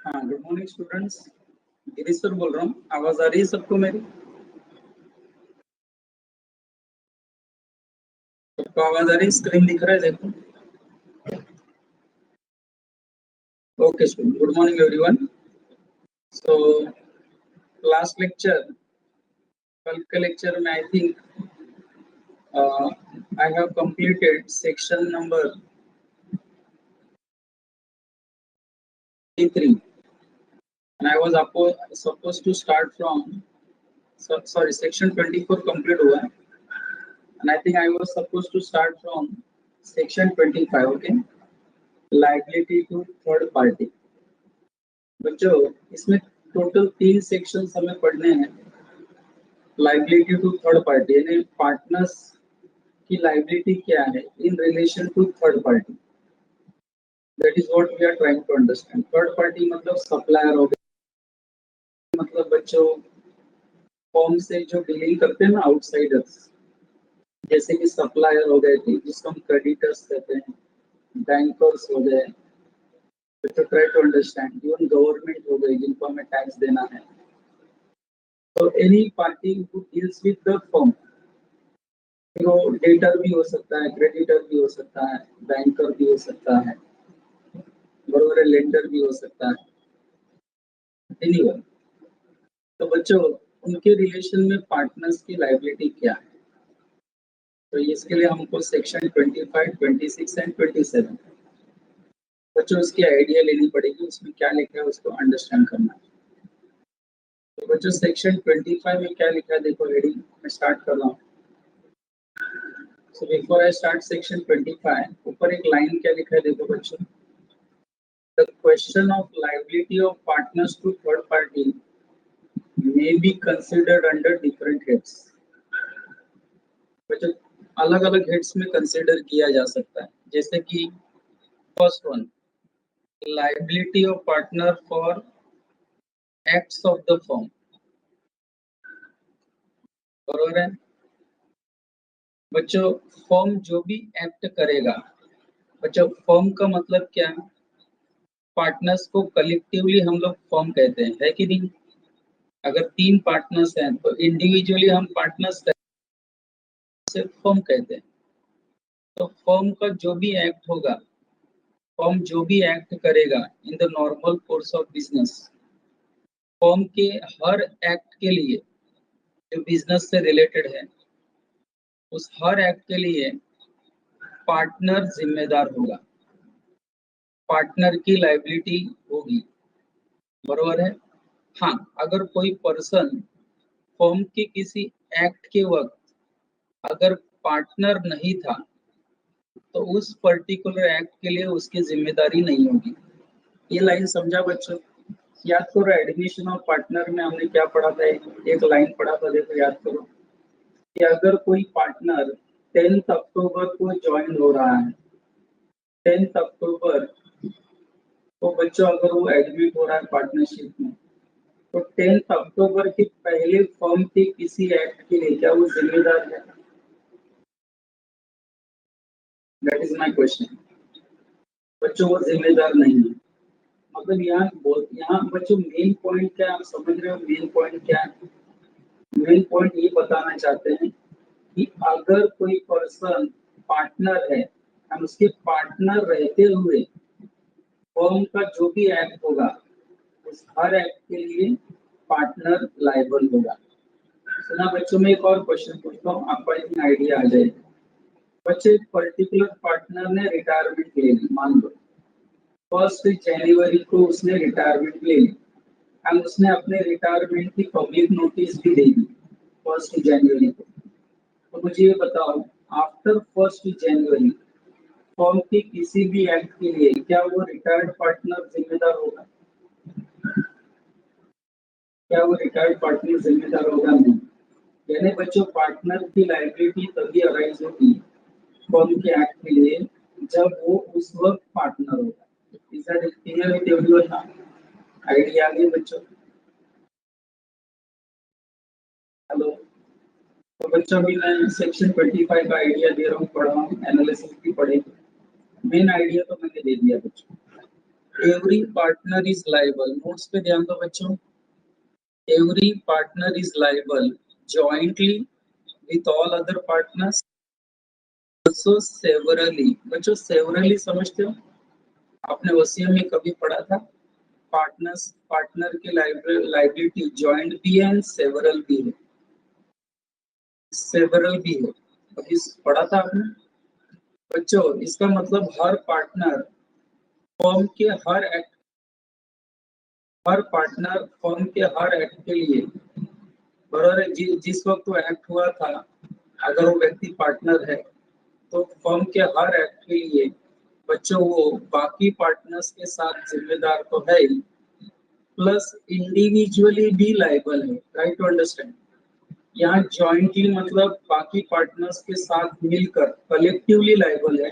हाँ, good morning students. Girish sir बोल रहा हूँ। आवाज आ रही है सबको मेरी? सबको आवाज आ रही है? स्क्रीन दिख रहा है, देखो। Okay student, good morning everyone. So last lecture, कल के लेक्चर में I think I have completed section number 3 and I was supposed to start from sorry section 24 complete हुआ है and I think I was supposed to start from section 25. okay, liability to third party. बच्चों, इसमें total 3 sections हमें पढ़ने हैं। Liability to third party यानी partners की liability क्या है in relation to third party. That is what we are trying to understand. Third party मतलब सप्लायर हो गया, मतलब बच्चों फॉर्म से जो डीलिंग करते हैं ना आउटसाइडर्स, जैसे कि सप्लायर हो गए थे जिसको हम क्रेडिटर्स कहते हैं, बैंकर्स हो गए, तो try to understand, even government हो गई जिनको हमें टैक्स देना है। तो any party who deals with the firm, वो डेटर भी हो सकता है, क्रेडिटर भी हो सकता है, बैंकर भी हो सकता है, बरोबर, लेंडर भी हो सकता है, एनीवन। तो बच्चों, उनके रिलेशन में पार्टनर्स की लायबिलिटी क्या है? तो इसके लिए हमको सेक्शन 25, 26 एंड 27 बच्चों उसकी आइडिया लेनी पड़ेगी, उसमें क्या लिखा है उसको अंडरस्टैंड करना है। तो बच्चों सेक्शन 25 में क्या लिखा है देखो, हेडिंग मैं स्टार्ट कर रहा हूँ। So before I start section 25, ऊपर एक लाइन क्या लिखा है देखो बच्चों, the question of liability of partners to third party may be considered under different heads. बच्चों अलग अलग हेड्स में कंसिडर किया जा सकता है, जैसे कि first one, liability of partner for acts of the firm, बरोबर है बच्चों। फर्म जो भी एक्ट करेगा, बच्चों फर्म का मतलब क्या है? पार्टनर्स को कलेक्टिवली हम लोग फर्म कहते हैं, है कि नहीं? अगर 3 पार्टनर्स हैं तो इंडिविजुअली हम पार्टनर्स से फर्म कहते हैं। तो फर्म का जो भी एक्ट होगा, फर्म जो भी एक्ट करेगा in the normal course of business, firm के हर एक्ट के लिए जो बिजनेस से रिलेटेड है, उस हर एक्ट के लिए पार्टनर जिम्मेदार होगा, पार्टनर की लायबिलिटी होगी, बरोबर है। हाँ, अगर कोई पर्सन फर्म के किसी एक्ट के वक्त अगर पार्टनर नहीं था तो उस पर्टिकुलर एक्ट के लिए उसकी जिम्मेदारी नहीं होगी। ये लाइन समझा बच्चों? याद करो, एडमिशन ऑफ पार्टनर में हमने क्या पढ़ा था, एक लाइन पढ़ा था, देखो याद करो कि अगर कोई पार्टनर 10 अक्टूबर को ज्वाइन हो रहा है, 10 अक्टूबर को बच्चों अगर वो एडमिट हो रहा है पार्टनरशिप में, तो 10 अक्टूबर के पहले फर्म के किसी एक्ट के लिए क्या वो जिम्मेदार है? That is my question. बच्चों वो जिम्मेदार नहीं है। मतलब यहाँ बच्चों मेन पॉइंट क्या है, आप समझ रहे हो मेन पॉइंट क्या है? मेन पॉइंट ये बताना चाहते हैं कि अगर कोई पर्सन पार्टनर है, हम उसके पार्टनर रहते हुए फर्म का जो भी एक्ट होगा उस हर एक्ट के लिए पार्टनर लायबल होगा। सुना बच्चों, में एक और क्वेश्चन पूछता हूँ, आपको एक आइडिया आ जाएगा। बच्चे एक पर्टिकुलर पार्टनर ने रिटायरमेंट ले ली, मान लो 1 जनवरी को उसने रिटायरमेंट ले ली, एंड उसने अपने रिटायरमेंट की पब्लिक नोटिस भी दे दी 1 जनवरी को। तो मुझे ये बताओ, आफ्टर 1 जनवरी फर्म के किसी भी एक्ट के लिए क्या वो रिटायर्ड पार्टनर जिम्मेदार होगा? क्या वो रिटायर्ड पार्टनर जिम्मेदार होगा? नहीं। यानी बच्चों पॉइंट की लायबिलिटी तभी अराइज होगी फर्म के एक्ट के लिए जब वो उस वक्त पार्टनर होगा। Is that clear with everyone now? Idea आ गई बच्चों? हेलो। तो बच्चों भी मैं सेक्शन 25 का आइडिया दे रहा हूँ, पढ़ रहा हूँ, एनालिसिस भी पढ़ेंगे। मेन आइडिया तो मैंने दे दिया बच्चों। Every partner is liable, notes पे ध्यान दो बच्चों। Every partner is liable jointly with all other partners, also severally. बच्चों सेवरली समझते हो, आपने ओसीएम में कभी पढ़ा था? पार्टनर के लाइबिलिटी जॉइंट भी है एंड सेवरल भी है, सेवरल भी है, अभी पढ़ा था आपने बच्चों। इसका मतलब हर पार्टनर फर्म के हर पार्टनर फर्म के हर एक्ट के लिए, बराबर है। जिस वक्त वो एक्ट हुआ था, अगर वो व्यक्ति पार्टनर है तो फर्म के हर एक्ट के लिए बच्चों वो बाकी पार्टनर्स के साथ जिम्मेदार तो है ही, प्लस इंडिविजुअली भी लायबल है। राइट टू अंडरस्टैंड, यहाँ जॉइंटली मतलब बाकी पार्टनर्स के साथ मिलकर कलेक्टिवली लायबल है,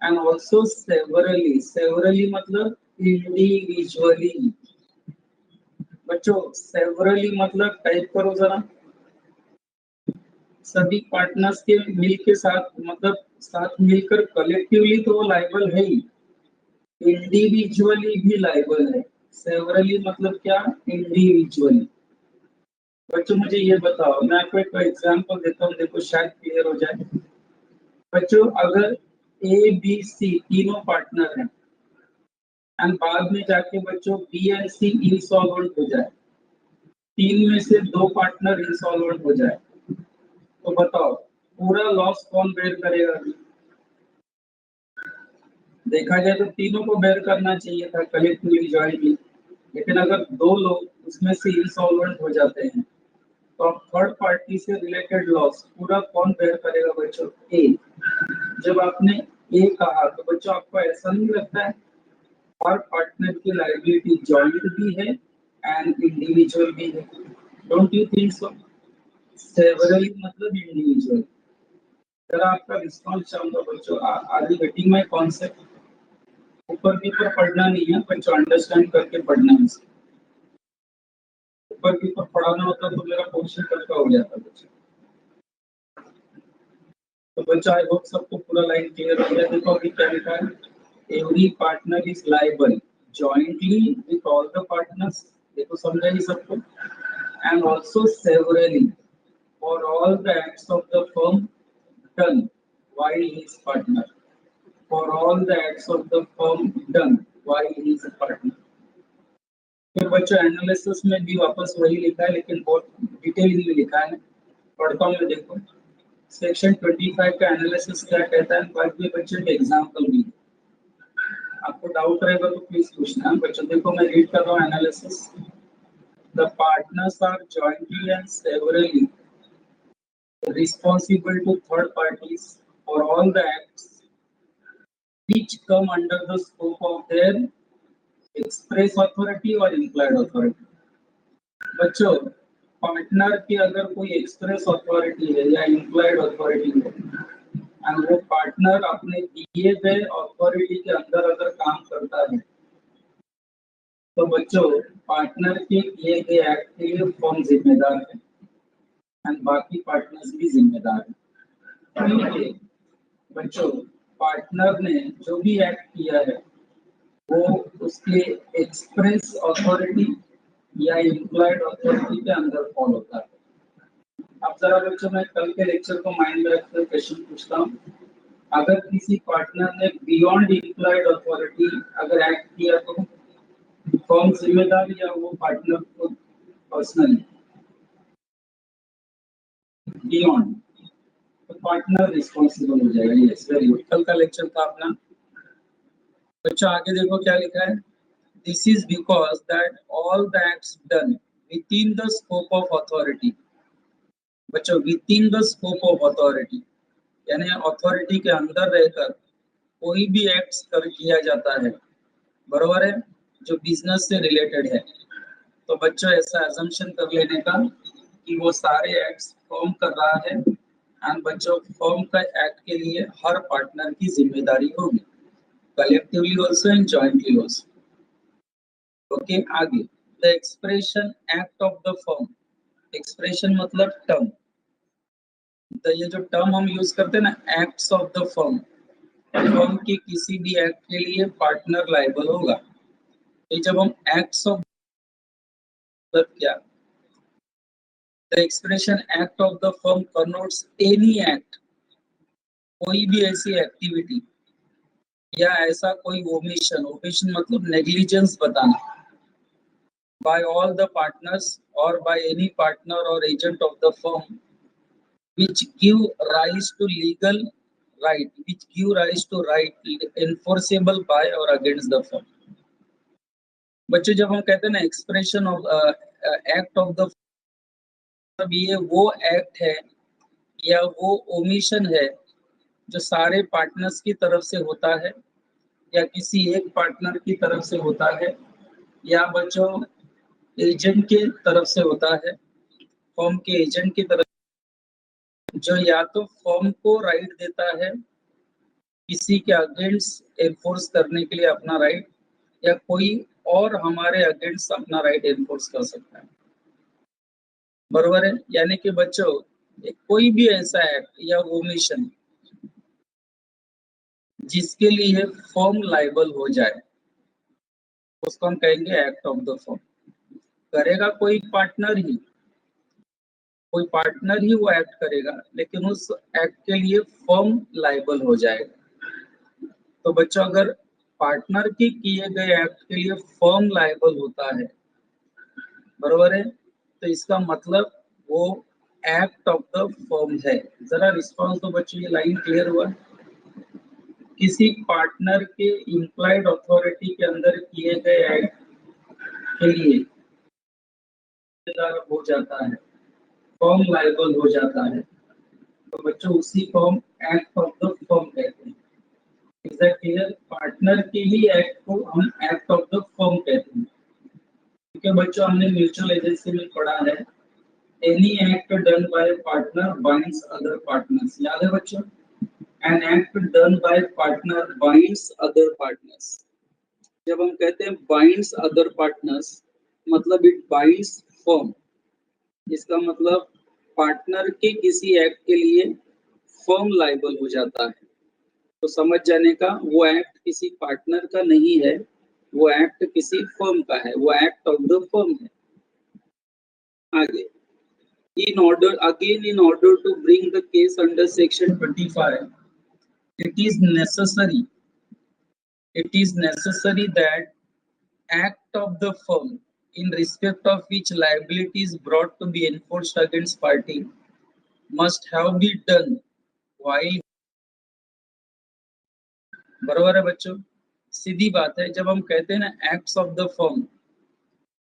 एंड ऑल्सो सेवरली, सेवरली मतलब इंडिविजुअली। बच्चों सेवरली मतलब टाइप करो जरा, सभी पार्टनर्स के मिल के साथ, मतलब साथ मिलकर कलेक्टिवली तो वो लायबल है ही, इंडिविजुअली भी लायबल है। सेवरली मतलब क्या? इंडिविजुअली। बच्चों मुझे ये बताओ, मैं आपको एक एग्जांपल देता हूँ, देखो शायद क्लियर हो जाए। बच्चों अगर ए बी सी तीनों पार्टनर हैं एंड बाद में जाके बच्चों बी एंड सी इंसॉल्वेंट हो जाए, तीन में से दो पार्टनर इंसॉल्वेंट हो जाए, तो बताओ पूरा लॉस कौन बेयर करेगा? देखा जाए तो तीनों को बेयर करना चाहिए था कलेक्टिवली जॉइंटली, लेकिन अगर दो लोग उसमें से इंसॉल्वेंट हो जाते हैं तो अब थर्ड पार्टी से रिलेटेड लॉस पूरा कौन बेयर करेगा बच्चों? ए। जब आपने ए कहा तो बच्चों आपको ऐसा नहीं लगता है हर पार्टनर की लायबिलिटी जॉइंट भी है एंड इंडिविजुअल भी है? Don't you think so? Severally मतलब इंडिविजुअल। जरा आपका रिस्पॉन्स चाहूंगा बच्चों, are you getting my concept? ऊपर की ऊपर पढ़ना नहीं है बच्चों, अंडरस्टैंड करके पढ़ना है। ऊपर की ऊपर पढ़ाना होता तो मेरा पोर्शन कल का हो जाता बच्चों। तो बच्चों आई होप सबको पूरा लाइन क्लियर हो गया। देखो अभी क्या लिखा है, every partner is liable jointly with all the partners, देखो समझा ही सबको, and also severally for all the acts of the firm done while he is partner, for all the acts of the firm done while he is a partner। फिर बच्चों analysis में भी वापस वही लिखा है, लेकिन बहुत डिटेलिंग में लिखा है, पढ़ता हूँ मैं। देखो सेक्शन 25 का एनालिसिस क्या कहता है, बाद में बच्चों के एग्जांपल भी, आपको डाउट रहेगा तो प्लीज पूछना बच्चों। देखो मैं रीड कर रहा हूँ analysis. The partners are jointly and severally responsible to third parties for all the acts which come under the scope of their express authority or implied authority। बच्चों पार्टनर की अगर कोई एक्सप्रेस अथॉरिटी है या implied authority है, and वो partner अपने दिए गए अथॉरिटी के अंदर अगर काम करता है, तो बच्चों पार्टनर के किए गए एक्ट के लिए फर्म जिम्मेदार है एंड बाकी पार्टनर्स भी जिम्मेदार है। ठीक है बच्चों, पार्टनर ने जो भी एक्ट किया है वो उसके एक्सप्रेस अथॉरिटी या इम्प्लॉयड अथॉरिटी के अंदर फॉल होता है। अब जरा बच्चों मैं कल के लेक्चर को माइंड में रखकर क्वेश्चन पूछता हूँ, अगर किसी पार्टनर ने बियॉन्ड इम्प्लॉयड अथॉरिटी अगर एक्ट किया तो कौन जिम्मेदार, या वो पार्टनर को पर्सनली? बियॉन्ड तो पार्टनर रिस्पॉन्सिबल हो जाएगा। यस वेरी गुड, कल का लेक्चर था अपना। बच्चों आगे देखो क्या लिखा है, this is because that all the acts done within the scope of authority. बच्चों within the scope of authority यानी अथॉरिटी के अंदर रहकर कोई भी एक्ट्स कर किया जाता है, बरोबर है, जो बिजनेस से रिलेटेड है, तो बच्चों ऐसा अजम्पशन कर लेने का कि वो सारे एक्ट्स फर्म कर रहा है, एंड बच्चों फर्म का एक्ट के लिए हर पार्टनर की जिम्मेदारी होगी, collectively also and jointly also. Okay आगे, the expression act of the firm, expression मतलब टर्म, तो ये जो टर्म हम यूज करते हैं ना, acts of the firm, firm के किसी भी एक्ट के लिए पार्टनर लायबल होगा। तो जब हम एक्ट्स ऑफ मतलब क्या, the expression act of the firm connotes any act, कोई भी ऐसी एक्टिविटी या ऐसा कोई ओमिशन, ओमिशन मतलब नेग्लिजेंस बताना, by all the partners or by any partner or agent of the firm which give rise to legal right, which give rise to right enforceable by or against the firm। बच्चों जब हम कहते हैं ना expression of act of the, ये वो act है या वो ओमिशन है जो सारे पार्टनर्स की तरफ से होता है या किसी एक पार्टनर की तरफ से होता है या बच्चों एजेंट के तरफ से होता है, फर्म के एजेंट की तरफ, जो या तो फर्म को राइट देता है किसी के अगेंस्ट एनफोर्स करने के लिए अपना राइट, या कोई और हमारे अगेंस्ट अपना राइट एनफोर्स कर सकता है। बराबर है। यानी कि बच्चों कोई भी ऐसा एक्ट या ओमिशन जिसके लिए फर्म लायबल हो जाए उसको हम कहेंगे एक्ट ऑफ द फर्म। करेगा कोई पार्टनर ही, कोई पार्टनर ही वो एक्ट करेगा, लेकिन उस एक्ट के लिए फर्म लायबल हो जाएगा। तो बच्चों अगर पार्टनर के किए गए एक्ट के लिए फर्म लायबल होता है, बरोबर है, तो इसका मतलब वो एक्ट ऑफ द फर्म है। जरा रिस्पॉन्स दो बच्चों, ये लाइन क्लियर हुआ? किसी पार्टनर के इम्प्लाइड अथॉरिटी के अंदर किए गए एक्ट के लिए हो जाता है, फर्म लायबल हो जाता है, तो बच्चों उसी को हम एक्ट ऑफ द फर्म कहते हैं। Is that clear? पार्टनर के ही एक्ट को हम एक्ट ऑफ द फर्म कहते हैं। क्योंकि बच्चों हमने म्यूचुअल एजेंसी में पढ़ा है, any act done by partner binds other partners. याद है बच्चों? An act done by partner binds other partners. जब हम कहते हैं बाइंड्स अदर पार्टनर्स, मतलब इट बाइंड्स फर्म। इसका मतलब पार्टनर के किसी एक्ट के लिए फर्म लायबल हो जाता है। तो समझ जाने का, वो एक्ट किसी पार्टनर का नहीं है, वो एक्ट किसी फर्म का है, वो एक्ट ऑफ द फर्म है। आगे, in order to bring the case under section 25, it is necessary that act of the firm in respect of which liability is brought to be enforced against party must have been done while। बराबर है बच्चों? सीधी बात है, जब हम कहते हैं ना एक्ट्स ऑफ द फर्म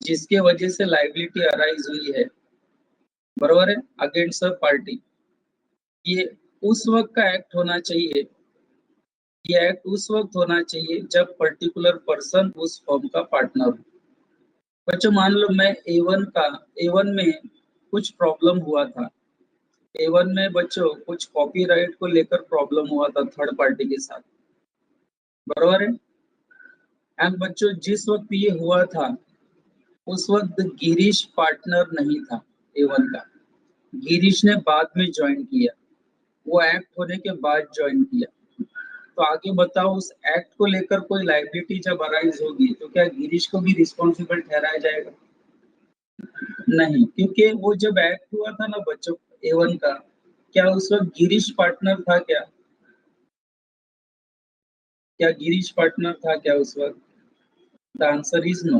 जिसके वजह से लायबिलिटी अराइज हुई है, बराबर है, अगेंस्ट अ पार्टी, ये उस वक्त का एक्ट होना चाहिए, ये एक्ट उस वक्त होना चाहिए जब पर्टिकुलर पर्सन उस फर्म का पार्टनर हो। बच्चों मान लो मैं A1 में कुछ प्रॉब्लम हुआ था, A1 में बच्चों कुछ कॉपीराइट को लेकर प्रॉब्लम हुआ था थर्ड पार्टी के साथ, बराबर है। एंड बच्चों जिस वक्त ये हुआ था उस वक्त गिरीश पार्टनर नहीं था A1 का, गिरीश ने बाद में ज्वाइन किया, वो एक्ट होने के बाद ज्वाइन किया। तो आगे बताओ, उस एक्ट को लेकर कोई लायबिलिटी जब अराइज होगी तो क्या गिरीश को भी रिस्पॉन्सिबल ठहराया जाएगा? नहीं, क्योंकि वो जब एक्ट हुआ था ना बच्चों A1 का, क्या उस वक्त गिरीश पार्टनर था? क्या गिरीश पार्टनर था क्या उस वक्त? The answer is no.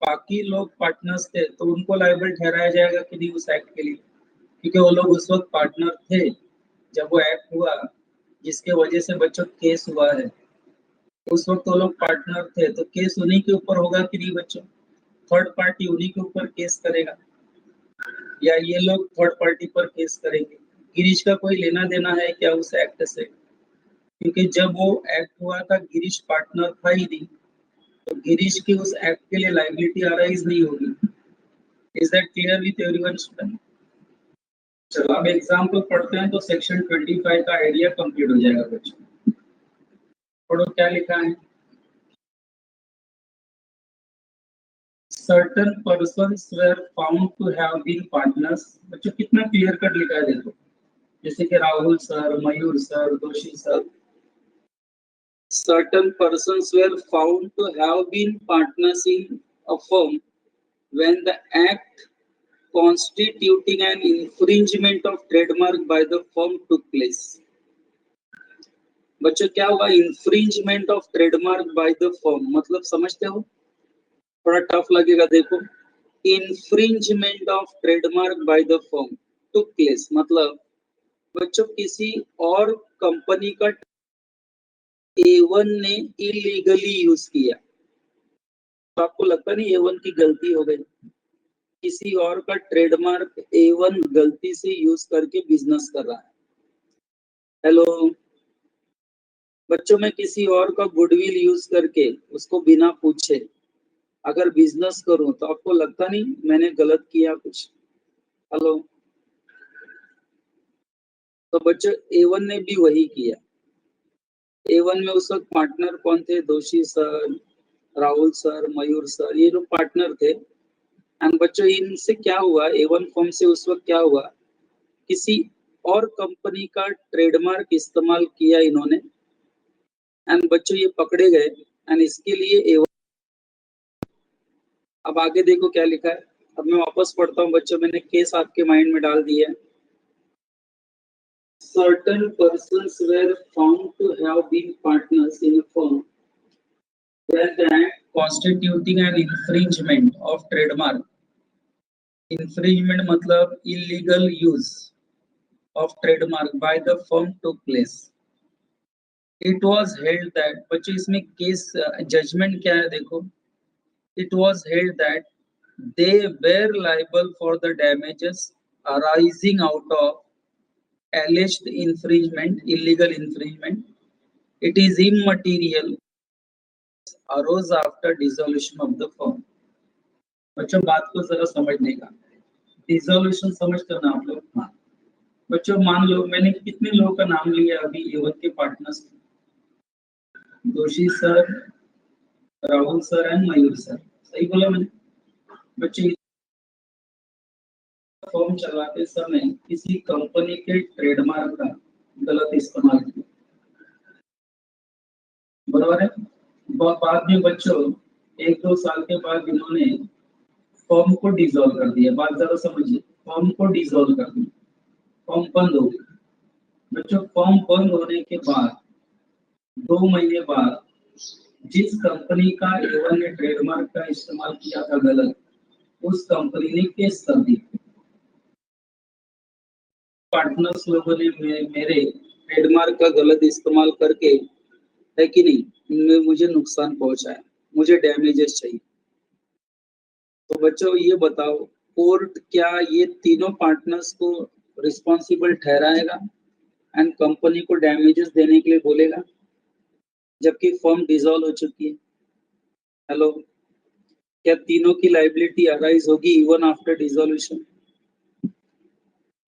बाकी लोग पार्टनर्स थे, तो उनको लायबल ठहराया जाएगा कि नहीं उस एक्ट के लिए? क्योंकि वो लोग उस वक्त पार्टनर थे जब वो एक्ट हुआ जिसके वजह से बच्चों केस हुआ है, उस वक्त वो लोग पार्टनर थे, तो केस उन्हीं के ऊपर होगा कि नहीं बच्चों? थर्ड पार्टी उन्हीं के ऊपर केस करेगा या ये लोग थर्ड पार्टी पर केस करेंगे? गिरीश का कोई लेना देना है क्या उस एक्ट से? क्योंकि जब वो एक्ट हुआ था गिरीश पार्टनर था ही नहीं, तो गिरीश की उस एक्ट के लिए लायबिलिटी अराइज नहीं होगी। Is that clear with everyone student? चलो अब एग्जाम्पल पढ़ते हैं तो सेक्शन 25 का आइडिया कंप्लीट हो जाएगा बच्चों। पढ़ो क्या लिखा है। Certain persons were found to have been partners। बच्चों कितना क्लियर कट लिखा है देखो, जैसे कि राहुल सर, मयूर सर, दोषी sir, certain persons were found to have been partners in a firm when the act constituting an infringement of trademark by the firm took place. बच्चों क्या हुआ? Infringement of trademark by the firm, मतलब समझते हो? थोड़ा tough लगेगा, देखो। Infringement of trademark by the firm took place, मतलब बच्चों किसी और कंपनी का A1 ने इलीगली यूज किया, तो आपको लगता नहीं A1 की गलती हो गई? किसी और का ट्रेडमार्क A1 गलती से यूज करके बिजनेस कर रहा है। हेलो बच्चों, मैं किसी और का गुडविल यूज करके उसको बिना पूछे अगर बिजनेस करूं तो आपको लगता नहीं मैंने गलत किया कुछ? हेलो, तो बच्चों A1 ने भी वही किया। A1 में उस वक्त पार्टनर कौन थे? दोषी सर, राहुल सर, मयूर सर, ये लोग पार्टनर थे। एंड बच्चों इनसे क्या हुआ? A1 फर्म से उस वक्त क्या हुआ? किसी और कंपनी का ट्रेडमार्क इस्तेमाल किया इन्होंने, एंड बच्चों ये पकड़े गए, एंड इसके लिए A1। अब आगे देखो क्या लिखा है। अब मैं वापस पढ़ता हूँ बच्चों, मैंने केस आपके माइंड में डाल दिया है। Certain persons were found to have been partners in a firm when the act constituting an infringement of trademark, infringement मतलब illegal use of trademark by the firm took place. It was held that, बच्चों इसमें case judgement क्या है देखो। It was held that they were liable for the damages arising out of alleged infringement, illegal infringement. It is immaterial, arose after dissolution of the firm. बच्चों बात को जरा समझने का, डिसोल्यूशन समझते हो ना आप लोग? हाँ बच्चों, मान लो मैंने कितने लोगों का नाम लिया अभी A1 के पार्टनर्स, दोषी sir, Rahul sir and Mayur sir, सही बोला मैंने? बच्चों फर्म चलाते समय किसी कंपनी के ट्रेडमार्क का गलत इस्तेमाल किया, बराबर है? बाद में बच्चों 1-2 साल के बाद इन्होंने फर्म को डिसॉल्व कर दिया। बात जरा समझिए, फर्म को डिसॉल्व कर दिया, फर्म बंद हो गई। बच्चों फर्म बंद होने के बाद 2 महीने बाद जिस कंपनी का A1 ने ट्रेडमार्क का इस्तेमाल किया था गलत, उस कंपनी ने केस कर दिया। पार्टनर्स लोगों ने मेरे ट्रेडमार्क का गलत इस्तेमाल करके, है कि नहीं, मुझे नुकसान पहुंचाया, मुझे डैमेजेस चाहिए। तो बच्चों ये बताओ, कोर्ट क्या ये तीनों पार्टनर्स को रिस्पॉन्सिबल ठहराएगा एंड कंपनी को डैमेजेस देने के लिए बोलेगा, जबकि फर्म डिसॉल्व हो चुकी है? हेलो, क्या तीनों की लाइबिलिटी अराइज होगी इवन आफ्टर डिसॉल्यूशन?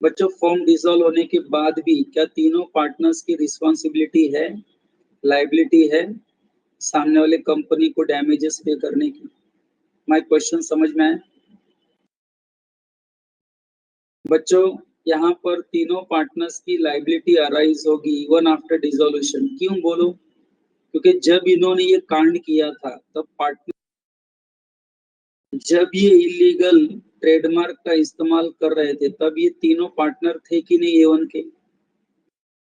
बच्चों फर्म डिसॉल्व होने के बाद भी क्या तीनों पार्टनर्स की रिस्पॉन्सिबिलिटी है, लाइबिलिटी है सामने वाले कंपनी को डैमेजेस पे करने की? माय क्वेश्चन समझ में आया? बच्चों यहाँ पर तीनों पार्टनर्स की लाइबिलिटी अराइज होगी इवन आफ्टर डिसॉल्यूशन। क्यों बोलो? क्योंकि जब इन्होंने ये कांड किया था तब पार्टनर, जब ये इलीगल ट्रेडमार्क का इस्तेमाल कर रहे थे तब ये तीनों पार्टनर थे कि नहीं A1 के?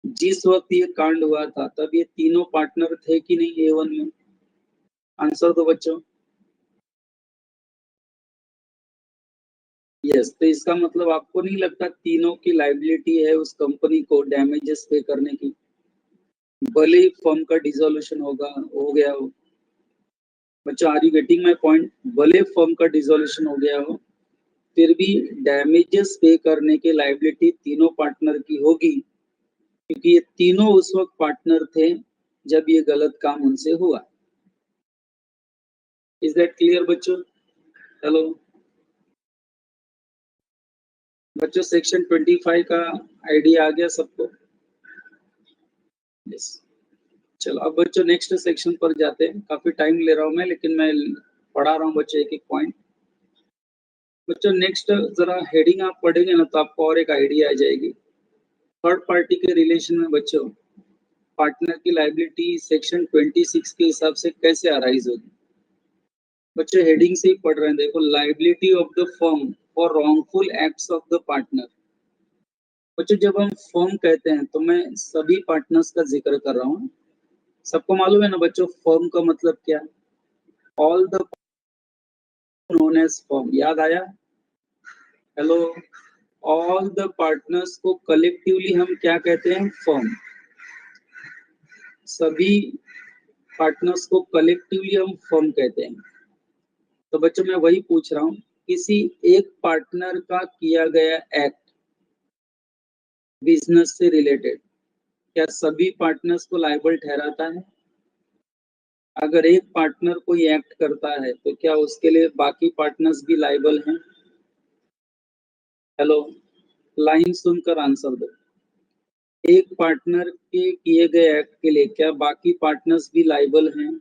जिस वक्त ये कांड हुआ था तब ये तीनों पार्टनर थे कि नहीं A1 में? आंसर दो बच्चों। यस, तो इसका मतलब आपको नहीं लगता तीनों की लाइबिलिटी है उस कंपनी को डैमेजेस पे करने की, भले ही फर्म का डिसोल्यूशन हो गया हो? बच्चों are you getting my point? भले फर्म का डिसोल्यूशन हो गया हो फिर भी डैमेजेस पे करने की लाइबिलिटी तीनों पार्टनर की होगी, क्योंकि ये तीनों उस वक्त पार्टनर थे जब ये गलत काम उनसे हुआ। इज दैट क्लियर बच्चों? हेलो बच्चों, सेक्शन 25 का आइडिया आ गया सबको? यस। चलो अब बच्चों नेक्स्ट सेक्शन पर जाते हैं। काफी टाइम ले रहा हूं मैं, लेकिन मैं पढ़ा रहा हूँ बच्चों एक एक पॉइंट। बच्चों नेक्स्ट जरा हेडिंग आप पढ़ेंगे ना तो आपको और एक आइडिया आ जाएगी। थर्ड पार्टी के रिलेशन में बच्चों पार्टनर की लाइबिलिटी सेक्शन 26 के हिसाब से कैसे अराइज होगी? बच्चे हेडिंग से ही पढ़ रहे हैं, देखो, liability of the firm for wrongful acts of the partner. बच्चों, जब हम फर्म कहते हैं तो मैं सभी पार्टनर्स का जिक्र कर रहा हूँ। सबको मालूम है ना बच्चों, फर्म का मतलब क्या? All the known as firm. याद आया? हेलो, ऑल द पार्टनर्स को कलेक्टिवली हम क्या कहते हैं? फर्म। सभी पार्टनर्स को कलेक्टिवली हम फर्म कहते हैं। तो बच्चों, मैं वही पूछ रहा हूँ, किसी एक पार्टनर का किया गया एक्ट बिजनेस से रिलेटेड क्या सभी पार्टनर्स को लायबल ठहराता है? अगर एक पार्टनर कोई एक्ट करता है तो क्या उसके लिए बाकी पार्टनर्स भी लायबल हैं? हेलो, लाइन सुनकर आंसर दो। एक पार्टनर के किए गए एक्ट के लिए क्या बाकी पार्टनर्स भी लायबल हैं?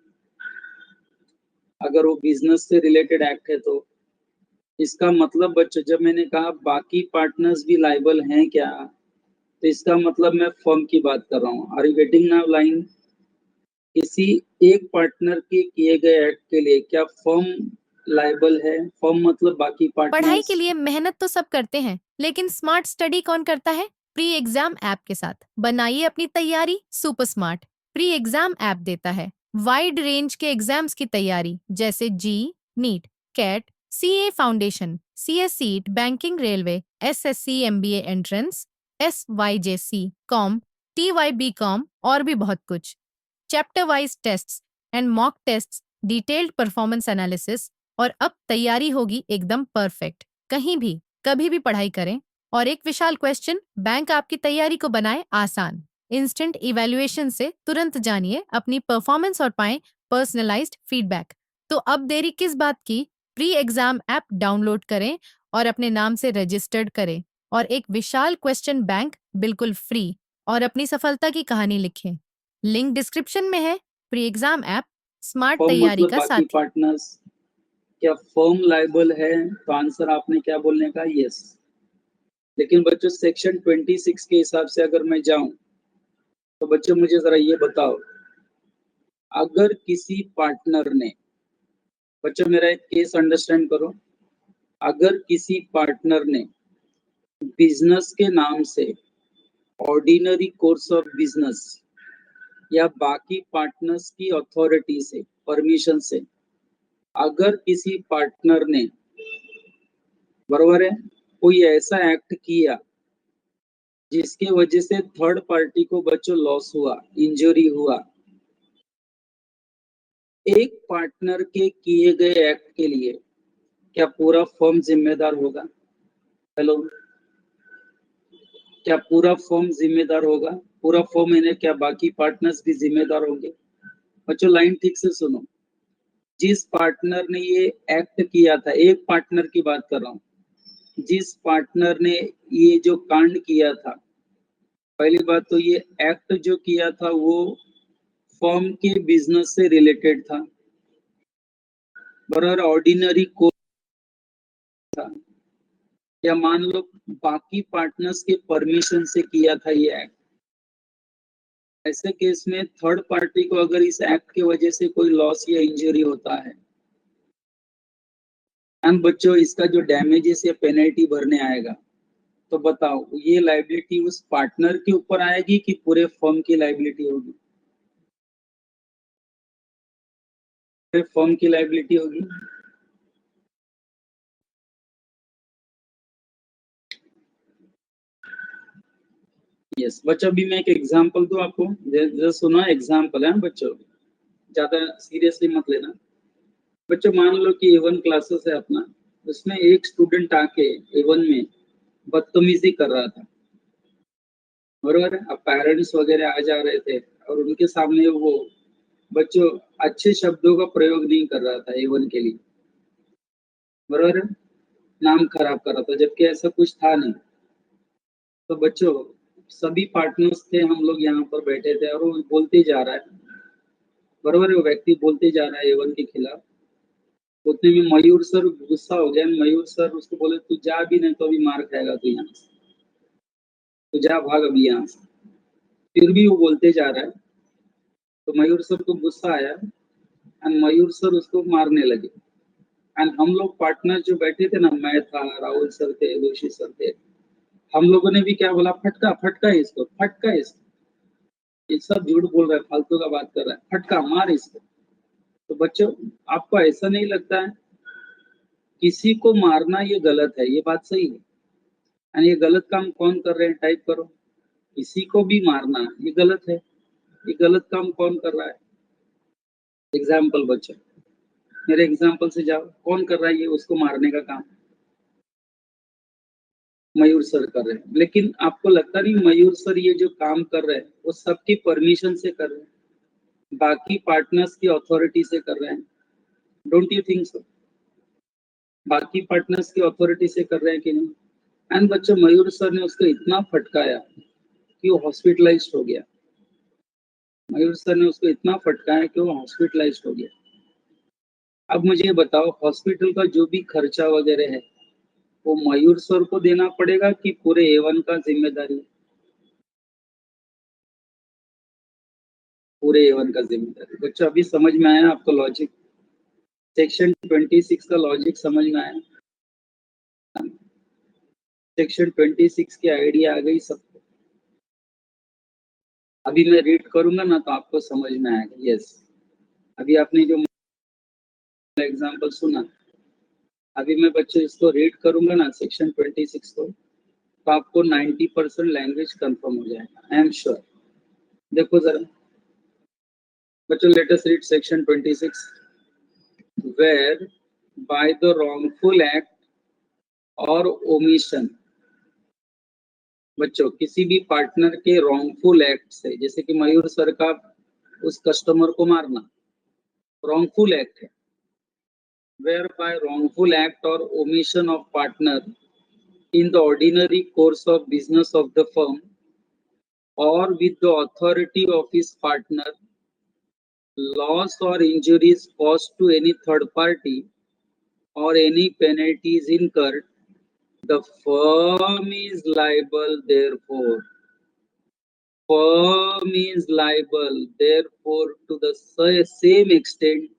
अगर वो बिजनेस से रिलेटेड एक्ट है तो इसका मतलब बच्चों, जब मैंने कहा बाकी पार्टनर्स भी लायबल हैं क्या, तो इसका मतलब मैं फर्म की बात कर रहा हूँ। Are you getting now line? किसी एक पार्टनर के किए गए एक्ट के लिए क्या फर्म लायबल है? फर्म मतलब बाकी पढ़ाई पार्टनर्स। के लिए मेहनत तो सब करते हैं, लेकिन स्मार्ट स्टडी कौन करता है? प्री एग्जाम ऐप के साथ बनाइए अपनी तैयारी super smart. Pre exam app देता है वाइड रेंज के एग्जाम्स की तैयारी, जैसे JEE, NEET, CAT, CA foundation, CS CSEET, banking, railway, SSC, MBA entrance, SYJC, com, TYB com और भी बहुत कुछ। Chapter wise tests and mock tests, detailed performance analysis, और अब तैयारी होगी एकदम परफेक्ट। कहीं भी कभी भी पढ़ाई करें, और एक विशाल क्वेश्चन बैंक आपकी तैयारी को बनाए आसान। इंस्टेंट इवैल्यूएशन से तुरंत जानिए अपनी परफॉर्मेंस और पाएं पर्सनलाइज्ड फीडबैक। तो अब देरी किस बात की? प्री एग्जाम ऐप डाउनलोड करें और अपने नाम से रजिस्टर्ड करें, और एक विशाल क्वेश्चन बैंक बिल्कुल फ्री, और अपनी सफलता की कहानी लिखें। लिंक डिस्क्रिप्शन में है। Pre exam app smart firm तैयारी मतलब का बाकी साथी। पार्टनर्स। क्या फर्म लायबल है? तो आंसर आपने क्या बोलने का? यस। लेकिन बच्चों, सेक्शन 26 के हिसाब से अगर मैं जाऊं तो बच्चों मुझे जरा ये बताओ, अगर किसी पार्टनर ने, बच्चों मेरा एक केस अंडरस्टैंड करो, अगर किसी पार्टनर ने बिजनेस के नाम से ऑर्डिनरी कोर्स ऑफ बिजनेस या बाकी पार्टनर्स की अथॉरिटी से, परमिशन से, अगर किसी पार्टनर ने, बरोबर है, कोई ऐसा एक्ट किया जिसके वजह से थर्ड पार्टी को बच्चों लॉस हुआ, इंजरी हुआ, एक पार्टनर के किए गए एक्ट के लिए क्या पूरा फर्म जिम्मेदार होगा? हेलो, क्या पूरा फर्म जिम्मेदार होगा? पूरा फर्म यानी क्या बाकी पार्टनर्स भी जिम्मेदार होंगे? बच्चों लाइन ठीक से सुनो। जिस पार्टनर ने ये एक्ट किया था, एक पार्टनर की बात कर रहा हूँ, जिस पार्टनर ने ये जो कांड किया था, पहली बात तो ये एक्ट जो किया था वो फर्म के बिजनेस से रिलेटेड था, बराबर, ऑर्डिनरी कोर्स था, या मान लो बाकी पार्टनर्स के परमिशन से किया था ये एक्ट। ऐसे केस में थर्ड पार्टी को अगर इस एक्ट की वजह से कोई लॉस या इंजरी होता है, एंड बच्चों इसका जो डैमेजेस या पेनल्टी भरने आएगा, तो बताओ ये लाइबिलिटी उस पार्टनर के ऊपर आएगी कि पूरे फर्म की लाइबिलिटी होगी? पूरे फर्म की लाइबिलिटी होगी। यस बच्चों, अभी मैं एक एग्जांपल दूं आपको, जैसे सुना, एग्जांपल है बच्चों, ज्यादा सीरियसली मत लेना। बच्चों मान लो कि A1 क्लासेस है अपना, उसमें एक स्टूडेंट आके A1 में बदतमीजी कर रहा था, बरोबर। अब पेरेंट्स वगैरह आ जा रहे थे और उनके सामने वो बच्चों अच्छे शब्दों का प्रयोग नहीं कर रहा था A1 के लिए, बरोबर, नाम खराब कर रहा था, जबकि ऐसा कुछ था नहीं। तो बच्चों सभी पार्टनर्स थे, हम लोग यहाँ पर बैठे थे, और वो बोलते जा रहा है, बरोबर, वो व्यक्ति बोलते जा रहा है A1 के खिलाफ। उतने में मयूर सर गुस्सा हो गया। मयूर सर उसको बोले, तू जा भी नहीं तो अभी मार खाएगा तू यहाँ से, तू जा, भाग अभी यहाँ से। फिर भी वो बोलते जा रहा है। तो मयूर सर को गुस्सा आया एंड मयूर सर उसको मारने लगे। एंड हम लोग पार्टनर जो बैठे थे ना, मैं था, राहुल सर थे, जोशी सर थे, हम लोगों ने भी क्या बोला, फटका फटका इसको, फटका इसको। ये सब झूठ बोल रहा है, फालतू का बात कर रहा है, फटका मार इसको। तो बच्चों, आपको ऐसा नहीं लगता है किसी को मारना ये गलत है? ये बात सही है। एंड ये गलत काम कौन कर रहे हैं? टाइप करो। किसी को भी मारना ये गलत है। ये गलत काम कौन कर रहा है? एग्जाम्पल बच्चों, मेरे एग्जाम्पल से जाओ, कौन कर रहा है ये उसको मारने का काम? मयूर सर कर रहे हैं। लेकिन आपको लगता नहीं मयूर सर ये जो काम कर रहे हैं वो सबकी परमिशन से कर रहे हैं, बाकी पार्टनर्स की अथॉरिटी से कर रहे हैं? डोंट यू थिंक सो? बाकी पार्टनर्स की अथॉरिटी से कर रहे हैं कि नहीं? एंड बच्चों, मयूर सर ने उसको इतना फटकाया कि वो हॉस्पिटलाइज्ड हो गया। मयूर सर ने उसको इतना फटकाया कि वो हॉस्पिटलाइज्ड हो गया। अब मुझे बताओ, हॉस्पिटल का जो भी खर्चा वगैरह है वो मयूर सर को देना पड़ेगा कि पूरे A1 का जिम्मेदारी? पूरे A1 का जिम्मेदारी। बच्चों, अभी समझ में आया आपको लॉजिक? सेक्शन 26 का लॉजिक समझ में आया? सेक्शन 26 की आइडिया आ गई सबको? अभी मैं रीड करूंगा ना तो आपको समझ में आएगा। यस, अभी आपने जो एग्जांपल सुना, अभी मैं बच्चों इसको रीड करूंगा ना सेक्शन 26 को, तो आपको 90% लैंग्वेज कंफर्म हो जाएगा, आई एम श्योर। देखो जरा बच्चों, let us read section 26, whereby the wrongful act और ओमिशन। बच्चों, किसी भी पार्टनर के रॉन्गफुल एक्ट से, जैसे कि मयूर सर का उस कस्टमर को मारना रॉन्गफुल एक्ट है, whereby wrongful act or omission of partner in the ordinary course of business of the firm or with the authority of his partner, loss or injuries caused to any third party or any penalties incurred, the firm is liable therefore. Firm is liable therefore to the same extent।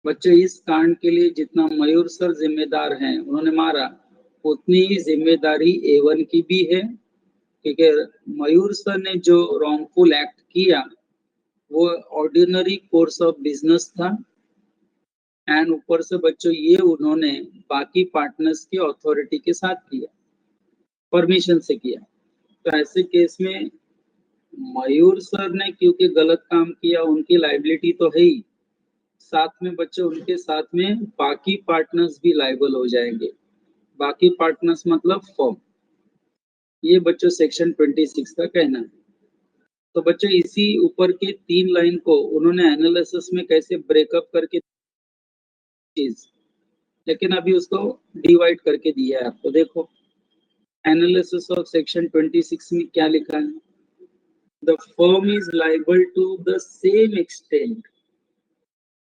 बच्चों, इस कांड के लिए जितना मयूर sir जिम्मेदार हैं, उन्होंने मारा, उतनी ही जिम्मेदारी A1 की भी है, क्योंकि मयूर सर ने जो रॉन्गफुल एक्ट किया वो ऑर्डिनरी कोर्स ऑफ बिजनेस था। एंड ऊपर से बच्चों, ये उन्होंने बाकी पार्टनर्स की अथॉरिटी के साथ किया, परमिशन से किया। तो ऐसे केस में मयूर सर ने क्योंकि गलत काम किया, उनकी लाइबिलिटी तो है ही, साथ में बच्चों उनके साथ में बाकी पार्टनर्स भी लायबल हो जाएंगे। बाकी पार्टनर्स मतलब फर्म। ये बच्चों सेक्शन 26 का कहना है। तो बच्चों, इसी ऊपर के 3 लाइन को उन्होंने एनालिसिस में कैसे ब्रेकअप करके चीज, लेकिन अभी उसको डिवाइड करके दिया है आपको। देखो एनालिसिस ऑफ सेक्शन 26 में क्या लिखा है, the firm is liable to the same extent.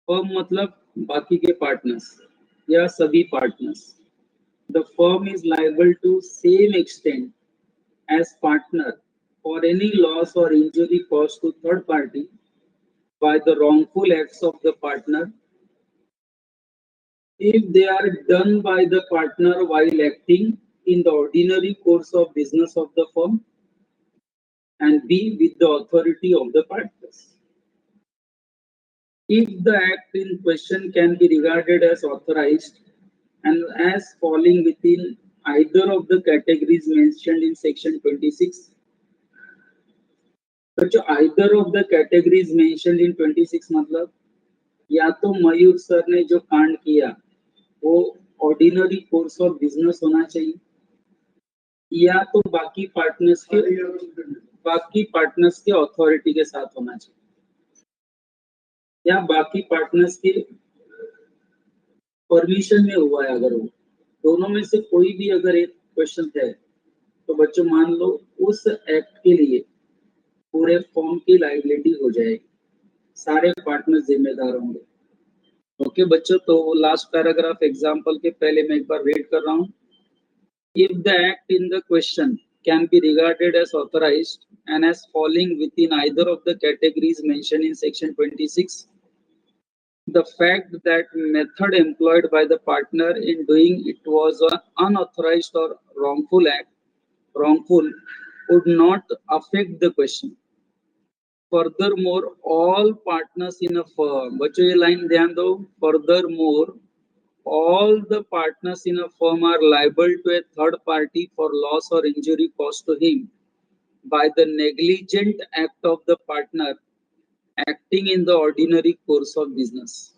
Firm मतलब बाकी के पार्टनर्स या सभी partners. The firm is liable to same extent as partner for any loss और injury caused to third party by the wrongful acts of the partner if they are done by the partner while acting in the ordinary course of business of the firm and B with the authority of the partners. If the act in question can be regarded as authorized and as falling within either of the categories mentioned in section 26, बच्चों either of the categories mentioned in 26 मतलब या तो मयूर sir ने जो कांड किया वो ordinary course of business होना चाहिए, या तो बाकी पार्टनर्स के अथॉरिटी के साथ होना चाहिए, या बाकी पार्टनर्स के परमिशन में हुआ है। अगर वो दोनों में से कोई भी अगर एक क्वेश्चन है तो बच्चों मान लो उस एक्ट के लिए पूरे फॉर्म की लायबिलिटी हो जाएगी, सारे पार्टनर जिम्मेदार होंगे। ओके बच्चों, तो लास्ट पैराग्राफ एग्जांपल के पहले मैं एक बार रीड कर रहा हूँ। If the act in the question can be regarded as authorized and as falling within either of the categories mentioned in section 26. The fact that method employed by the partner in doing it was an unauthorized or wrongful would not affect the question. Furthermore, all partners in a firm, बच्चों ये line ध्यान दो. Furthermore, all the partners in a firm are liable to a third party for loss or injury caused to him by the negligent act of the partner acting in the ordinary course of business.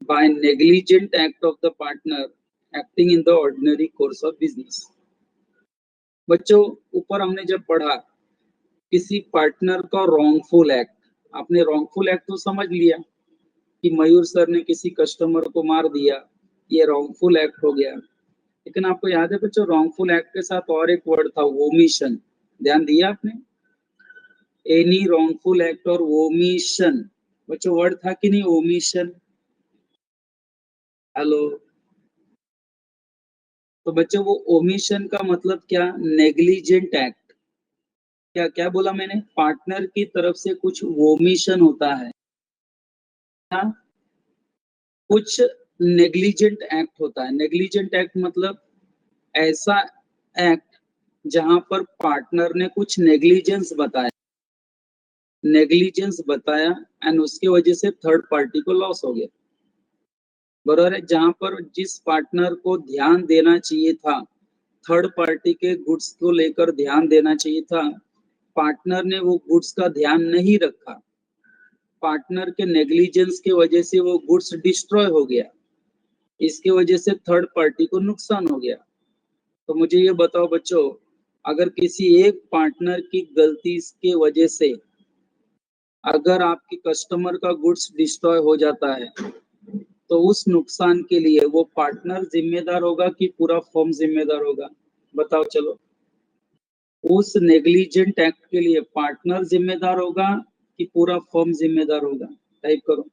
By negligent act of the partner acting in the ordinary course of business. बच्चों ऊपर हमने जब पढ़ा किसी partner का wrongful act, आपने wrongful act तो समझ लिया कि मयूर सर ने किसी कस्टमर को मार दिया, ये रॉन्गफुल एक्ट हो गया. लेकिन आपको याद है बच्चों रॉन्गफुल एक्ट के साथ और एक वर्ड था ओमिशन, ध्यान दिया आपने? एनी रॉन्गफुल एक्ट और ओमिशन, बच्चों वर्ड था कि नहीं ओमिशन? हेलो, तो बच्चों वो ओमिशन का मतलब क्या? Negligent act. क्या क्या बोला मैंने? पार्टनर की तरफ से कुछ ओमिशन होता है, कुछ नेग्लिजेंट एक्ट होता है. नेग्लिजेंट एक्ट मतलब ऐसा एक्ट जहां पर पार्टनर ने कुछ नेग्लिजेंस बताया एंड उसकी वजह से थर्ड पार्टी को लॉस हो गया. बराबर है. जहां पर जिस पार्टनर को ध्यान देना चाहिए था, थर्ड पार्टी के गुड्स को लेकर ध्यान देना चाहिए था, पार्टनर ने वो गुड्स का ध्यान नहीं रखा, पार्टनर के नेग्लिजेंस की वजह से वो गुड्स डिस्ट्रॉय हो गया, इसकी वजह से थर्ड पार्टी को नुकसान हो गया. तो मुझे ये बताओ बच्चों, अगर किसी एक पार्टनर की गलती की वजह से अगर आपके कस्टमर का गुड्स डिस्ट्रॉय हो जाता है तो उस नुकसान के लिए वो पार्टनर जिम्मेदार होगा कि पूरा फर्म जिम्मेदार होगा? बताओ चलो. उस नेग्लिजेंट एक्ट के लिए पार्टनर जिम्मेदार होगा कि पूरा फर्म जिम्मेदार होगा? टाइप करो.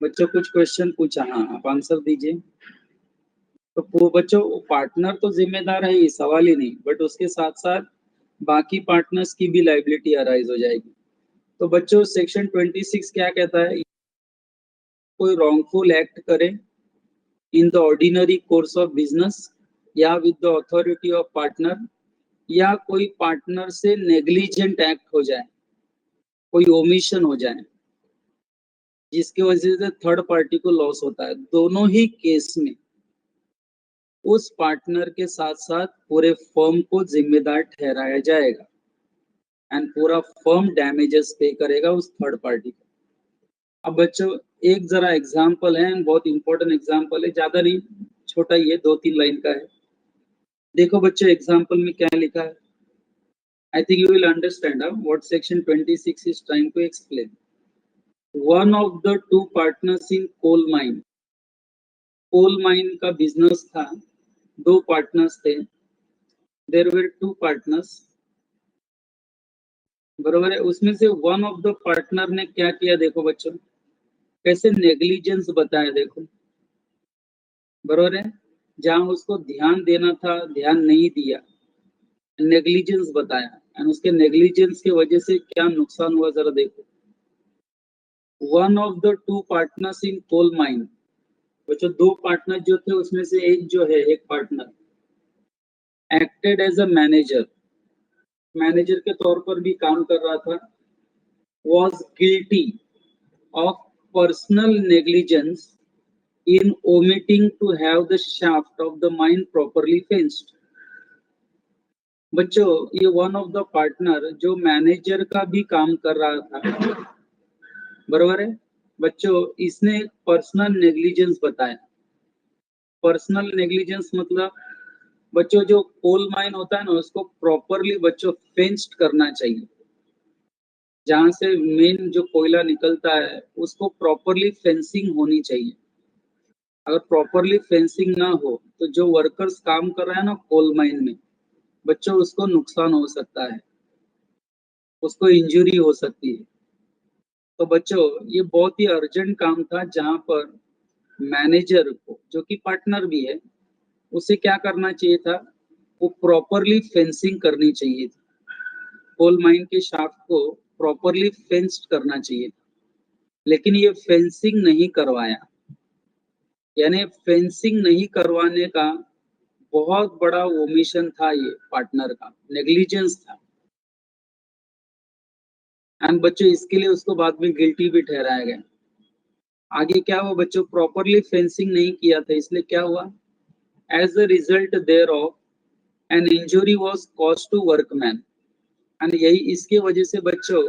बच्चों कुछ क्वेश्चन पूछा, हाँ आप आंसर दीजिए. तो बच्चों पार्टनर तो जिम्मेदार है, ये सवाल ही नहीं, बट उसके साथ साथ बाकी पार्टनर्स की भी लायबिलिटी अराइज हो जाएगी. तो बच्चों सेक्शन 26 क्या कहता है? कोई रॉन्गफुल एक्ट करे in the ordinary course of business या with the authority of partner, या कोई पार्टनर से नेग्लिजेंट एक्ट हो जाए, कोई ओमिशन हो जाए जिसकी वजह से थर्ड पार्टी को लॉस होता है, दोनों ही केस में उस पार्टनर के साथ साथ पूरे फर्म को जिम्मेदार ठहराया जाएगा एंड पूरा फर्म डैमेजेस पे करेगा उस थर्ड पार्टी को. अब बच्चों एक जरा एग्जांपल है, बहुत इंपॉर्टेंट एग्जांपल है, ज्यादा नहीं, छोटा ही है, 2-3 लाइन का है. देखो बच्चों एग्जांपल में क्या लिखा है. I think you will understand what section 26 is trying to explain. One of the two partners in coal mine का बिजनेस था, 2 पार्टनर्स थे. There were 2 partners, बरोबर है. उसमें से वन ऑफ द पार्टनर ने क्या किया? देखो बच्चों कैसे नेग्लिजेंस बताया, देखो बरोबर है. जहां उसको ध्यान देना था ध्यान नहीं दिया, नेग्लिजेंस बताया, एंड उसके नेग्लिजेंस की वजह से क्या नुकसान हुआ जरा देखो. One of the 2 partners in coal mine, बच्चों 2 पार्टनर जो थे उसमें से एक जो है, एक partner acted as a manager के तौर पर भी काम कर रहा था, was guilty of personal negligence in omitting to have the shaft of the mine properly fenced. बच्चों ये वन ऑफ द पार्टनर जो मैनेजर का भी काम कर रहा था, बरोबर है बच्चों, इसने पर्सनल नेग्लिजेंस बताया. पर्सनल नेग्लिजेंस मतलब बच्चों जो कोल माइन होता है ना उसको प्रॉपरली बच्चों फेंस्ड करना चाहिए. जहां से मेन जो कोयला निकलता है उसको प्रॉपरली फेंसिंग होनी चाहिए. अगर प्रॉपरली फेंसिंग ना हो तो जो वर्कर्स काम कर रहे हैं ना कोल माइन में, बच्चों उसको नुकसान हो सकता है, उसको इंजरी हो सकती है. तो बच्चों ये बहुत ही अर्जेंट काम था, जहां पर मैनेजर को, जो कि पार्टनर भी है, उसे क्या करना चाहिए था, वो प्रॉपरली फेंसिंग करनी चाहिए थी। कोल माइन के शाफ्ट को प्रॉपरली फेंस्ड करना चाहिए था, लेकिन ये फेंसिंग नहीं करवाया। यानी फेंसिंग नहीं करवाने का बहुत बड़ा ओमिशन था, ये पार्टनर का नेग्लिजेंस था। एंड बच्चों इसके लिए उसको बाद में गिल्टी भी ठहराया गया। आगे क्या हुआ बच्चों, प्रॉपरली फेंसिंग नहीं किया था, इसलिए क्या हुआ, as a result thereof an injury was caused to workman. And यही इसके वजह से बच्चों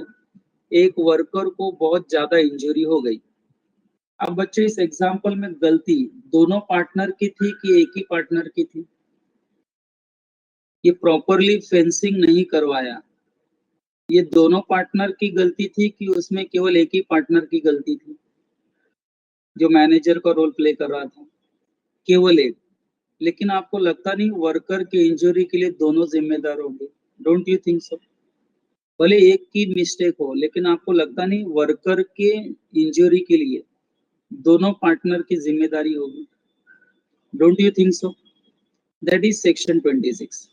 एक वर्कर को बहुत ज्यादा इंजुरी हो गई। अब बच्चों इस एग्जाम्पल में गलती दोनों पार्टनर की थी कि एक ही पार्टनर की थी? ये प्रॉपरली फेंसिंग नहीं करवाया, ये दोनों पार्टनर की गलती थी कि उसमें केवल एक ही पार्टनर की गलती थी जो मैनेजर का रोल प्ले कर रहा था? केवल एक। लेकिन आपको लगता नहीं वर्कर के इंजरी के लिए दोनों जिम्मेदार होंगे? डोंट यू थिंक सो? भले एक की मिस्टेक हो, लेकिन आपको लगता नहीं वर्कर के इंजरी के लिए दोनों पार्टनर की जिम्मेदारी होगी? Don't you think so? That is section 26।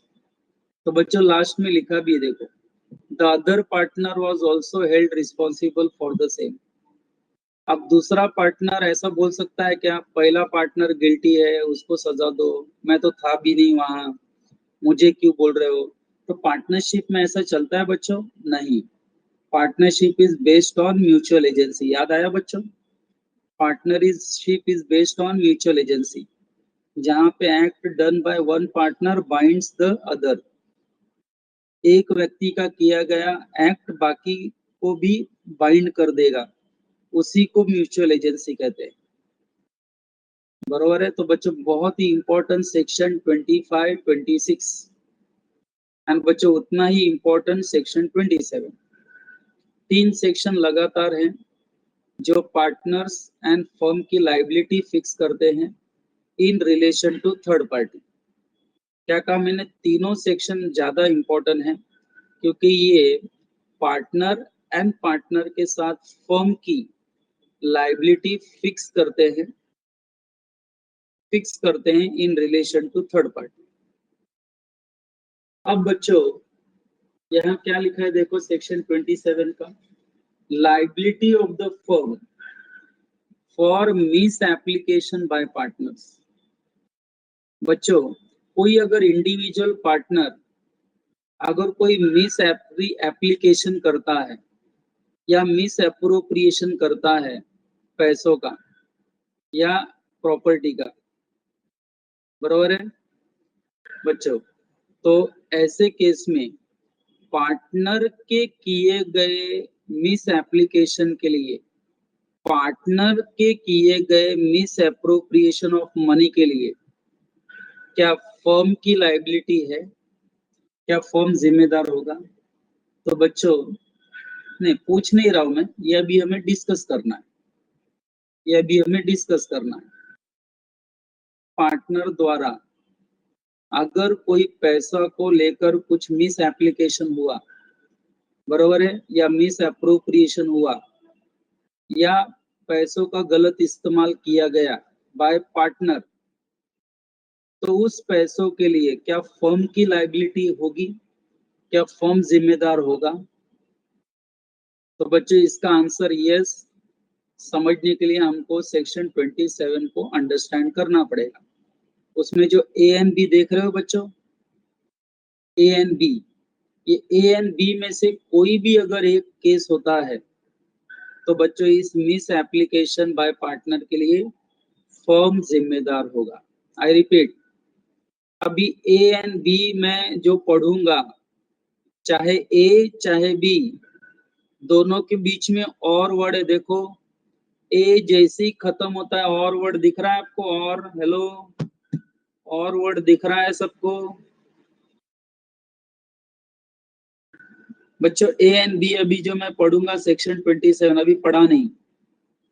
तो बच्चों लास्ट में लिखा भी है, देखो, the other partner was also held responsible for the same. अब दूसरा पार्टनर ऐसा बोल सकता है क्या, पहला पार्टनर गिल्टी है, उसको सजा दो, मैं तो था भी नहीं वहां, मुझे क्यों बोल रहे हो? तो पार्टनरशिप में ऐसा चलता है बच्चों? नहीं। Partnership is based on mutual agency. याद आया बच्चों? Partnership is based on mutual agency, जहां पे act done by one partner binds the other. एक व्यक्ति का किया गया एक्ट बाकी को भी बाइंड कर देगा, उसी को म्यूचुअल एजेंसी कहते हैं। बरोबर है? तो बच्चों बहुत ही इंपॉर्टेंट सेक्शन 25, 26 एंड बच्चों उतना ही इंपॉर्टेंट सेक्शन 27। तीन सेक्शन लगातार हैं जो पार्टनर्स एंड फर्म की लायबिलिटी फिक्स करते हैं in relation to third party. क्या कहा मैंने? तीनों सेक्शन ज्यादा इंपॉर्टेंट है क्योंकि ये पार्टनर एंड पार्टनर के साथ फर्म की लायबिलिटी फिक्स करते हैं in relation to third party. अब बच्चों यहाँ क्या लिखा है देखो, सेक्शन 27 का, liability of the firm for miss application by partners. बच्चों कोई अगर इंडिविजुअल पार्टनर अगर कोई मिस एप्लीकेशन करता है या मिस अप्रोप्रिएशन करता है पैसों का या प्रॉपर्टी का, बरोबर है बच्चों, तो ऐसे केस में पार्टनर के किए गए मिस एप्लीकेशन के लिए, पार्टनर के किए गए मिस अप्रोप्रिएशन ऑफ मनी के लिए क्या फर्म की लायबिलिटी है? क्या फर्म जिम्मेदार होगा? तो बच्चों नहीं, पूछ नहीं रहा हूं मैं, यह भी हमें डिस्कस करना है, यह भी हमें डिस्कस करना है। पार्टनर द्वारा अगर कोई पैसा को लेकर कुछ मिस एप्लीकेशन हुआ, बरोबर है, या मिस अप्रोप्रिएशन हुआ, या पैसों का गलत इस्तेमाल किया गया बाय पार्टनर, तो उस पैसों के लिए क्या फर्म की लायबिलिटी होगी? क्या फर्म जिम्मेदार होगा? तो बच्चों इसका आंसर यस। समझने के लिए हमको सेक्शन 27 को अंडरस्टैंड करना पड़ेगा। उसमें जो ए एंड बी देख रहे हो बच्चों, ए एंड बी, ये ए एंड बी में से कोई भी अगर एक केस होता है तो बच्चों इस मिस एप्लीकेशन बाय पार्टनर के लिए फर्म जिम्मेदार होगा। आई रिपीट, अभी ए एंड बी में जो पढ़ूंगा, चाहे ए चाहे बी, दोनों के बीच में और वर्ड है, देखो ए जैसे ही खत्म होता है और वर्ड दिख रहा है आपको? और हेलो, और वर्ड दिख रहा है सबको? बच्चों ए एंड बी अभी जो मैं पढ़ूंगा सेक्शन 27 अभी पढ़ा नहीं,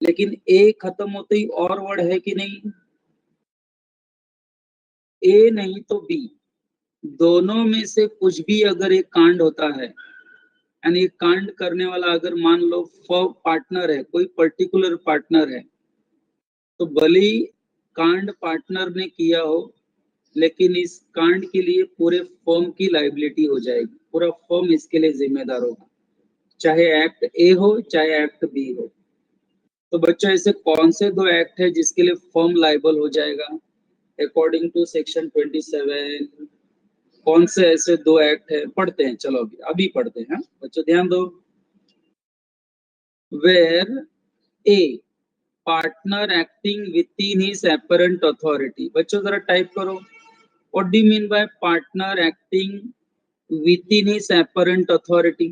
लेकिन ए खत्म होते ही और वर्ड है कि नहीं? ए नहीं तो बी, दोनों में से कुछ भी अगर एक कांड होता है एंड ये कांड करने वाला अगर मान लो पार्टनर है, कोई पर्टिकुलर पार्टनर है, तो भले ही कांड पार्टनर ने किया हो, लेकिन इस कांड के लिए पूरे फर्म की लाइबिलिटी हो जाएगी, पूरा फर्म इसके लिए जिम्मेदार होगा, चाहे एक्ट ए हो चाहे एक्ट बी हो। तो बच्चों ऐसे कौन से दो एक्ट है जिसके लिए फर्म लाइबल हो जाएगा अकॉर्डिंग टू सेक्शन 27? कौन से ऐसे दो एक्ट है, पढ़ते हैं, चलो अभी पढ़ते हैं बच्चों, ध्यान दो। Where a partner acting within his apparent authority. बच्चों जरा टाइप करो, what do you mean by partner acting within his apparent authority?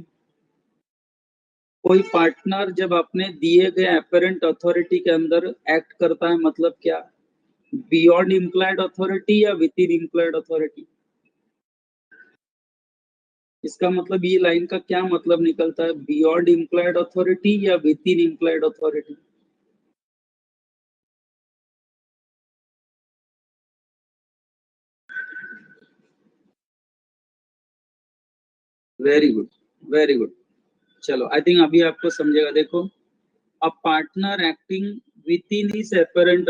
कोई पार्टनर जब अपने दिए गए अपरेंट अथॉरिटी के अंदर एक्ट करता है, मतलब क्या? बियॉन्ड इम्प्लाइड अथॉरिटी या विद इन इम्प्लाइड अथॉरिटी? इसका मतलब ये लाइन का क्या मतलब निकलता है, बियॉन्ड इम्प्लाइड अथॉरिटी या with in implied authority? Very good, very good. चलो आई थिंक अभी आपको समझेगा। देखो, a partner acting within his apparent,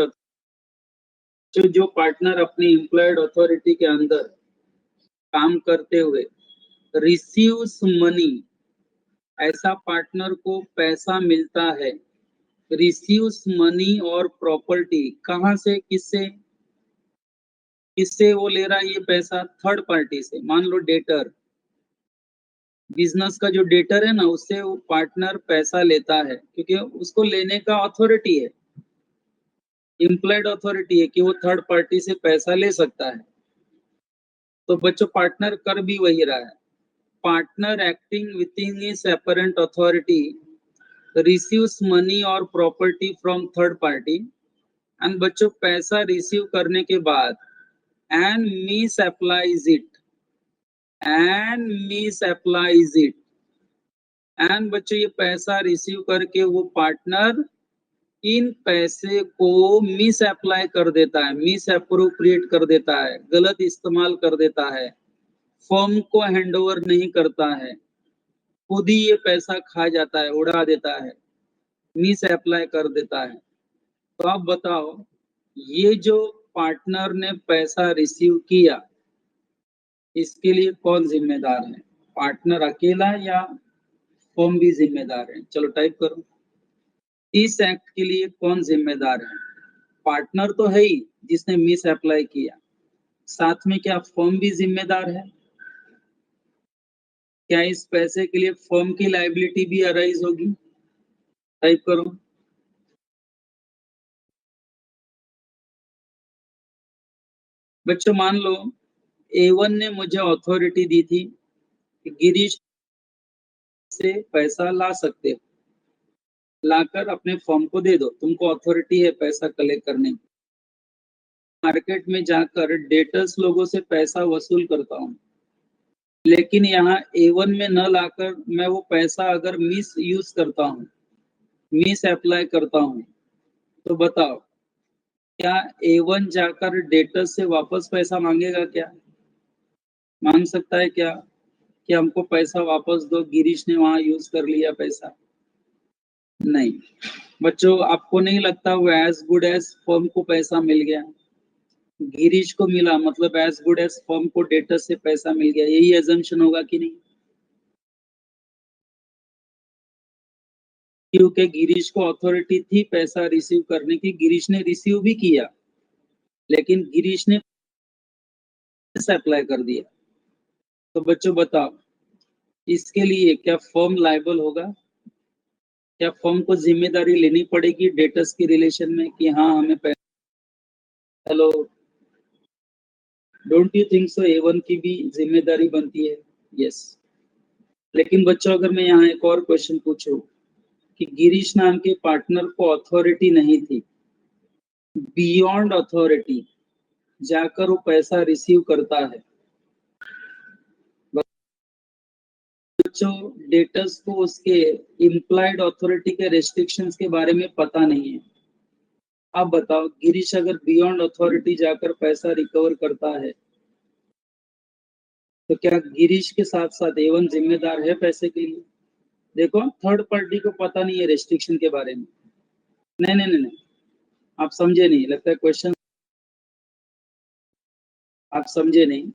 जो पार्टनर अपनी इम्प्लॉयड अथॉरिटी के अंदर काम करते हुए रिसीव्स मनी, ऐसा पार्टनर को पैसा मिलता है, रिसीव्स मनी और प्रॉपर्टी, कहां से, किससे? किससे वो ले रहा है ये पैसा? थर्ड पार्टी से। मान लो डेटर, बिजनेस का जो डेटर है ना, उससे वो पार्टनर पैसा लेता है, क्योंकि उसको लेने का अथॉरिटी है, इम्प्लॉयड अथॉरिटी है कि वो थर्ड पार्टी से पैसा ले सकता है। तो बच्चों पार्टनर कर भी वही रहा है। Partner acting within his apparent authority receives money और property from third party, and बच्चों पैसा रिसीव करने के बाद and misapplies it, and misapplies it, and बच्चों ये पैसा रिसीव करके वो पार्टनर इन पैसे को मिस अप्लाई कर देता है, मिस अप्रोप्रिएट कर देता है, गलत इस्तेमाल कर देता है, फर्म को हैंडओवर नहीं करता है, खुद ही ये पैसा खा जाता है, उड़ा देता है, मिस अप्लाई कर देता है। तो आप बताओ, ये जो पार्टनर ने पैसा रिसीव किया, इसके लिए कौन जिम्मेदार है? पार्टनर अकेला या फर्म भी जिम्मेदार है? चलो टाइप करो, इस एक्ट के लिए कौन जिम्मेदार है? पार्टनर तो है ही जिसने मिस अप्लाई किया, साथ में क्या फर्म भी जिम्मेदार है? क्या इस पैसे के लिए फर्म की लायबिलिटी भी अराइज होगी? टाइप करो। बच्चों मान लो A1 ने मुझे अथॉरिटी दी थी कि गिरीश से पैसा ला सकते हो, लाकर अपने फर्म को दे दो, तुमको अथॉरिटी है पैसा कलेक्ट करने की। मार्केट में जाकर डेटर्स लोगों से पैसा वसूल करता हूँ, लेकिन यहाँ A1 में न लाकर मैं वो पैसा अगर मिस यूज करता हूँ, मिस अप्लाई करता हूँ, तो बताओ क्या A1 जाकर डेटर्स से वापस पैसा मांगेगा? क्या मांग सकता है क्या कि हमको पैसा वापस दो, गिरीश ने वहां यूज कर लिया पैसा? नहीं। बच्चों आपको नहीं लगता वो एज गुड एज फर्म को पैसा मिल गया? गिरीश को मिला मतलब एज गुड एज फर्म को डेटर से पैसा मिल गया, यही एजम्पशन होगा कि नहीं? क्योंकि गिरीश को अथॉरिटी थी पैसा रिसीव करने की, गिरीश ने रिसीव भी किया, लेकिन गिरीश ने अप्लाई कर दिया। तो बच्चों बताओ, इसके लिए क्या फर्म लायबल होगा? क्या फर्म को जिम्मेदारी लेनी पड़ेगी डेटर्स के रिलेशन में कि हाँ हमें पैसा? Hello, don't you think so A1 की भी जिम्मेदारी बनती है? यस। लेकिन बच्चों अगर मैं यहाँ एक और क्वेश्चन पूछूं कि गिरीश नाम के पार्टनर को अथॉरिटी नहीं थी, बियॉन्ड अथॉरिटी जाकर वो पैसा रिसीव करता है, बच्चों डेटर्स को उसके इम्प्लाइड अथॉरिटी के रेस्ट्रिक्शंस के बारे में पता नहीं है। अब बताओ गिरीश अगर बियॉन्ड अथॉरिटी जाकर पैसा रिकवर करता है, तो क्या गिरीश के साथ साथ A1 जिम्मेदार है पैसे के लिए? देखो थर्ड पार्टी को पता नहीं है रेस्ट्रिक्शन के बारे में। नहीं नहीं नहीं नहीं, आप समझे नहीं, लगता है क्वेश्चन आप समझे नहीं।